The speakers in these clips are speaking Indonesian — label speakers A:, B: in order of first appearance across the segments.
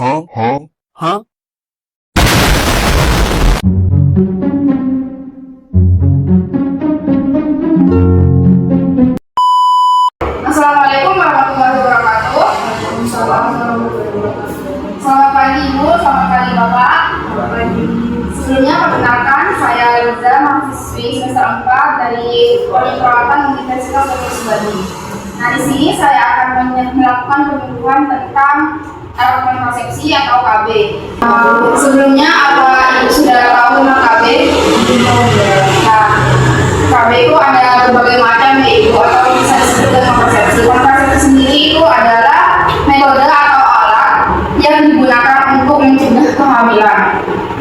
A: Hah?
B: Assalamualaikum warahmatullahi wabarakatuh. Selamat pagi Ibu, selamat pagi Bapak. Sebelumnya perkenalkan, saya Liza, mahasiswi semester 4 dari Prodi Perawatan Universitas Subandi. Nah, di sini saya akan melakukan penyuluhan tentang alat kontrasepsi atau KB. Sebelumnya apa Ibu sudah tahu tentang KB? Nah, KB itu ada berbagai macam ya Ibu, atau bisa disebut dengan kontrasepsi. Kontrasepsi sendiri itu adalah metode atau alat yang digunakan untuk mencegah kehamilan.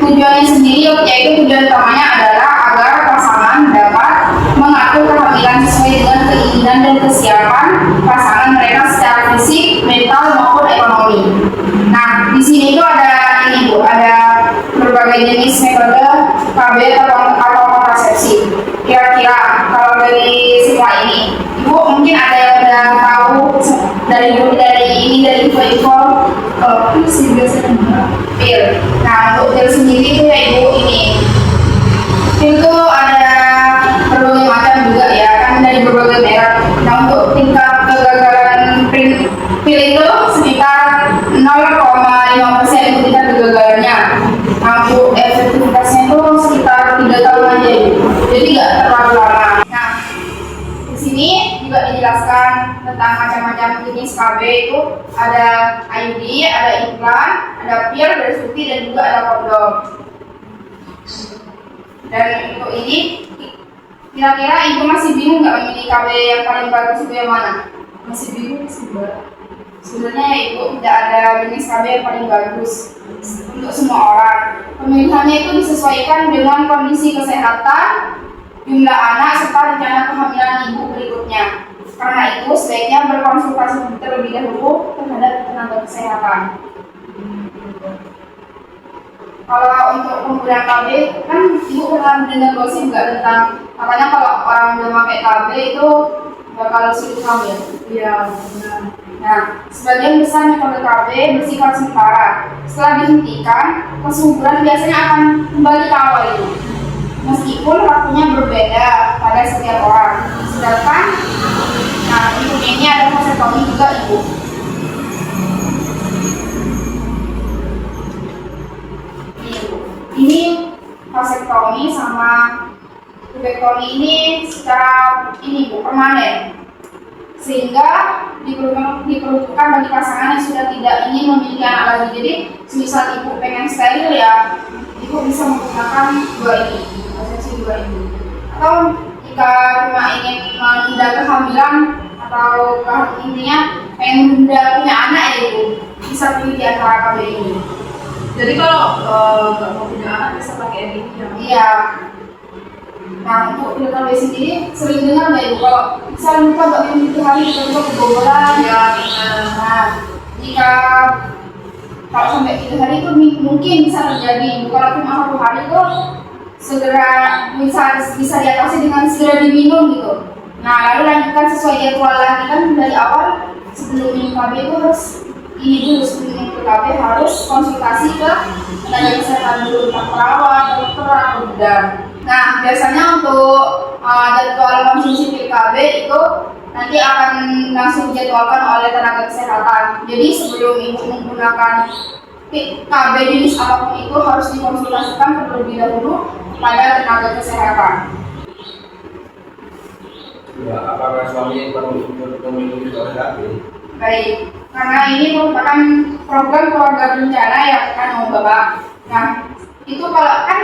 B: Tujuannya sendiri yaitu tujuan utamanya adalah agar pasangan dapat mengatur kehamilan sesuai dengan keinginan dan kesiapan pasangan mereka secara fisik, mental maupun ekonomi. Nah, di sini itu ada ini Bu, ada berbagai jenis metode KB atau kontrasepsi. Kira-kira kalau dari semua ini, Ibu mungkin ada yang udah tahu dari info-info sih biasanya pil. Nah, untuk pil sendiri itu ya Ibu ini. Pil itu ada berbagai macam juga ya, kan dari berbagai merek. Nah, untuk tingkat kegagalan pil itu sekitar 0,5% untuk tingkat kegagalannya. Nah, untuk efektivitasnya itu sekitar 3 tahun aja Ibu. Jadi nggak terlalu lama. Nah, di sini juga dijelaskan tentang macam-macam jenis KB itu ada IUD, ada implan, ada pil, ada suntik, dan juga ada kondom. Dan untuk ini, kira-kira Ibu masih bingung nggak memilih KB yang paling bagus itu yang mana? Masih bingung sih Mbak. Sebenarnya Ibu tidak ada jenis KB yang paling bagus untuk semua orang. Pemilihannya itu disesuaikan dengan kondisi kesehatan, jumlah anak, serta rencana kehamilan Ibu berikutnya. Karena itu sebaiknya berkonsultasi terlebih dahulu terhadap tenaga kesehatan. Kalau untuk penggunaan KB, kan Ibu pernah mendengar gosip nggak tentang katanya kalau orang udah pakai KB itu bakal sulit hamil? Iya, benar. Nah, sebagian besar metode KB bersifat sementara. Setelah dihentikan, kesuburan biasanya akan kembali ke awal itu. Meskipun waktunya berbeda pada setiap orang. Sedangkan, nah untuk ini ada vasektomi juga Ibu. Ini vasektomi sama pubektomi ini secara ini Bu, permanen. Sehingga diperuntukkan bagi pasangan yang sudah tidak ingin memiliki anak lagi. Jadi, semisal Ibu pengen steril ya, Ibu bisa menggunakan dua ini, kontrasepsi dua ini. Atau jika cuma ingin menunda kehamilan atau intinya pengen menunda punya anak ya Ibu, bisa pilih di antara KB ini.
C: Jadi kalau nggak mau punya anak bisa pakai ini ya?
B: Iya. Nah, untuk pil KB sendiri sering dengar nggak Ibu kalau misalnya kita nggak memiliki hari tiba-tiba kebobolan
C: Ya.
B: Nah, jika kalau sampai 3 hari itu mungkin bisa terjadi. Kalau cuma 1 hari itu segera bisa diatasi dengan segera diminum gitu. Nah, lalu lanjutkan sesuai jadwal lagi, kan dari awal sebelum minum KB itu harus sebelum minum KB harus konsultasi ke tenaga kesehatan dulu, entah perawat, dokter atau bidan. Nah, biasanya untuk jadwal konsumsi pil KB itu nanti akan langsung dijadwalkan oleh tenaga kesehatan. Jadi sebelum Ibu menggunakan KB jenis apapun itu harus dikonsultasikan terlebih dahulu kepada tenaga kesehatan.
D: Ya, apakah suami perlu memiliki seorang KB?
B: Baik, karena ini merupakan program keluarga berencana ya kan Bapak. Nah, itu kalau kan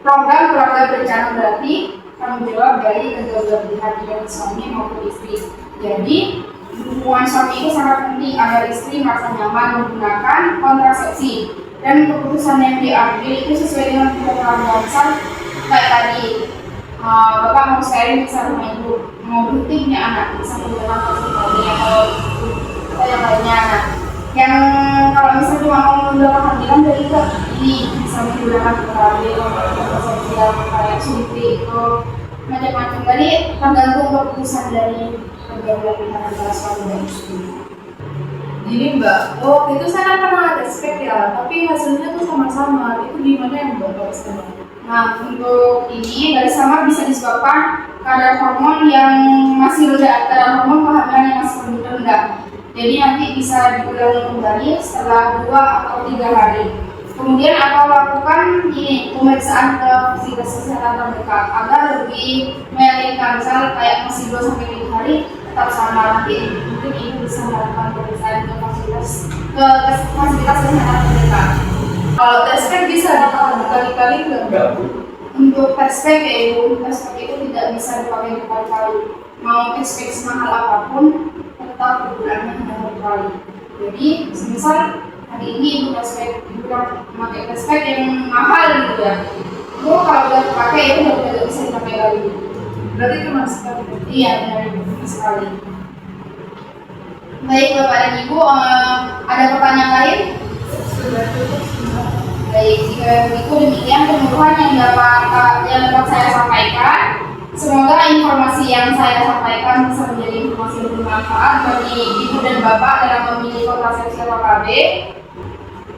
B: program keluarga berencana berarti tanggung jawab dari kedua belah pihak, dari suami maupun istri. Jadi hubungan suami itu sangat penting agar istri merasa nyaman menggunakan kontrasepsi, dan keputusan yang diambil itu sesuai dengan keluarga besar. Kayak tadi Bapak mau sharing bisa sama Ibu, mau berhenti punya anak bisa menggunakan kontrasepsi atau yang lainnya. Nah, yang kalau misalnya cuma mau menunda kehamilan dari ini bisa menggunakan KB kontrasepsi kayak suntik itu macam-macam. Jadi tergantung keputusan dari kedua belah pihak antara suami dan istri.
C: Gini Mbak, waktu itu saya kan pernah tes spek ya, tapi hasilnya tuh sama-sama. Itu gimana ya Mbak kalau sekarang?
B: Nah, untuk ini dari samar bisa disebabkan kadar hormon yang masih rendah, kadar hormon kehamilan yang masih rendah. Jadi nanti bisa diulangi kembali setelah 2 atau 3 hari. Kemudian atau lakukan ini pemeriksaan ke fasilitas kesehatan terdekat agar lebih meyakinkan, misal kayak masih 2 sampai 3 hari tetap sama, nanti mungkin ini bisa melakukan pemeriksaan ke fasilitas kesehatan terdekat.
C: Kalau tes spek bisa dipakai berkali-kali nggak Mbak?
B: Untuk tes pack ya ibu, tes pack itu tidak bisa dipakai berkali-kali. Mau tes pack semahal apapun, tetap penggunaannya hanya berkali. Jadi, misal hari ini ibu tes pack, ibu memakai tes pack yang mahal gitu ya. Itu kalau udah dipakai itu udah tidak bisa dipakai lagi.
C: Berarti cuma sekali.
B: Iya, benar ibu, sekali. Baik Bapak dan Ibu, ada pertanyaan lain?
C: Sudah cukup.
B: Baik, jika begitu demikian penuturan yang dapat saya sampaikan. Semoga informasi yang saya sampaikan bisa menjadi informasi yang bermanfaat bagi Ibu dan Bapak dalam memilih kontrasepsi atau KB.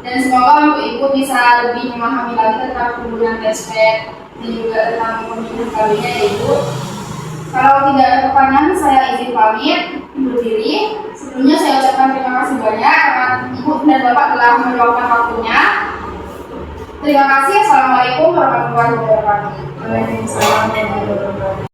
B: Dan semoga untuk Ibu bisa lebih memahami lagi tentang penggunaan tespek dan juga tentang pemilihan KB-nya ya Ibu. Kalau tidak ada pertanyaan, saya izin pamit undur diri. Sebelumnya saya ucapkan terima kasih banyak karena Ibu dan Bapak telah meluangkan waktunya. Terima kasih. Assalamualaikum warahmatullahi wabarakatuh.
C: Waalaikumsalam warahmatullahi wabarakatuh.